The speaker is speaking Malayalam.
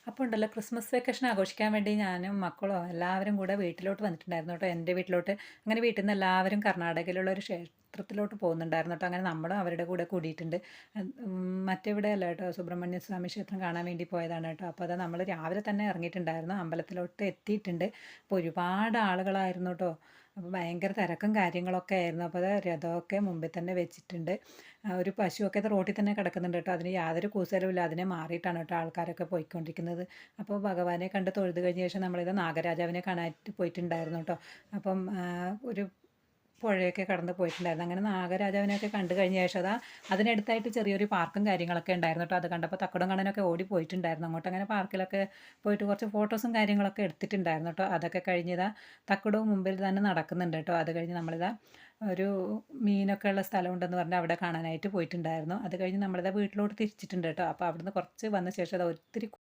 അപ്പോൾ ഉണ്ടല്ലോ ക്രിസ്മസ് വെക്കേഷൻ ആഘോഷിക്കാൻ വേണ്ടി ഞാനും മക്കളോ എല്ലാവരും കൂടെ വീട്ടിലോട്ട് വന്നിട്ടുണ്ടായിരുന്നു കേട്ടോ, എൻ്റെ വീട്ടിലോട്ട്. അങ്ങനെ വീട്ടിൽ നിന്ന് എല്ലാവരും കർണാടകയിലുള്ള ഒരു ക്ഷേത്രത്തിലോട്ട് പോകുന്നുണ്ടായിരുന്നു കേട്ടോ. അങ്ങനെ നമ്മളും അവരുടെ കൂടെ കൂടിയിട്ടുണ്ട്. മറ്റെവിടെ അല്ല കേട്ടോ, സുബ്രഹ്മണ്യ സ്വാമി ക്ഷേത്രം കാണാൻ വേണ്ടി പോയതാണ് കേട്ടോ. അപ്പോൾ അത് നമ്മൾ രാവിലെ തന്നെ ഇറങ്ങിയിട്ടുണ്ടായിരുന്നു, അമ്പലത്തിലോട്ട് എത്തിയിട്ടുണ്ട്. അപ്പോൾ ഒരുപാട് ആളുകളായിരുന്നു കേട്ടോ. അപ്പോൾ ഭയങ്കര തിരക്കും കാര്യങ്ങളൊക്കെ ആയിരുന്നു. അപ്പോൾ അത് രഥമൊക്കെ മുമ്പിൽ തന്നെ വെച്ചിട്ടുണ്ട്. ഒരു പശുവൊക്കെ അത് റോട്ടിൽ തന്നെ കിടക്കുന്നുണ്ട് കേട്ടോ. അതിന് യാതൊരു കൂസലുമില്ല, അതിനെ മാറിയിട്ടാണ് കേട്ടോ ആൾക്കാരൊക്കെ പോയിക്കൊണ്ടിരിക്കുന്നത്. അപ്പോൾ ഭഗവാനെ കണ്ട് തൊഴുത് കഴിഞ്ഞ ശേഷം നമ്മളിത് നാഗരാജാവിനെ കാണാനായിട്ട് പോയിട്ടുണ്ടായിരുന്നു കേട്ടോ. അപ്പം ഒരു പുഴയൊക്കെ കടന്ന് പോയിട്ടുണ്ടായിരുന്നു. അങ്ങനെ നാഗരാജാവിനെയൊക്കെ കണ്ടു കഴിഞ്ഞ ശേഷം അതിനടുത്തായിട്ട് ചെറിയൊരു പാർക്കും കാര്യങ്ങളൊക്കെ ഉണ്ടായിരുന്നു കേട്ടോ. അത് കണ്ടപ്പോൾ തക്കടും കണ്ണനൊക്കെ ഓടി പോയിട്ടുണ്ടായിരുന്നു അങ്ങോട്ട്. അങ്ങനെ പാർക്കിലൊക്കെ പോയിട്ട് കുറച്ച് ഫോട്ടോസും കാര്യങ്ങളൊക്കെ എടുത്തിട്ടുണ്ടായിരുന്നു കേട്ടോ. അതൊക്കെ കഴിഞ്ഞിതാ തക്കടവും മുമ്പിൽ തന്നെ നടക്കുന്നുണ്ട് കേട്ടോ. അത് കഴിഞ്ഞ് നമ്മളിതാ ഒരു മീനൊക്കെ ഉള്ള സ്ഥലമുണ്ടെന്ന് പറഞ്ഞാൽ അവിടെ കാണാനായിട്ട് പോയിട്ടുണ്ടായിരുന്നു. അത് കഴിഞ്ഞ് നമ്മളിതാ വീട്ടിലോട്ട് തിരിച്ചിട്ടുണ്ട് കേട്ടോ. അപ്പോൾ അവിടുന്ന് കുറച്ച് വന്ന ശേഷം അത് ഒത്തിരി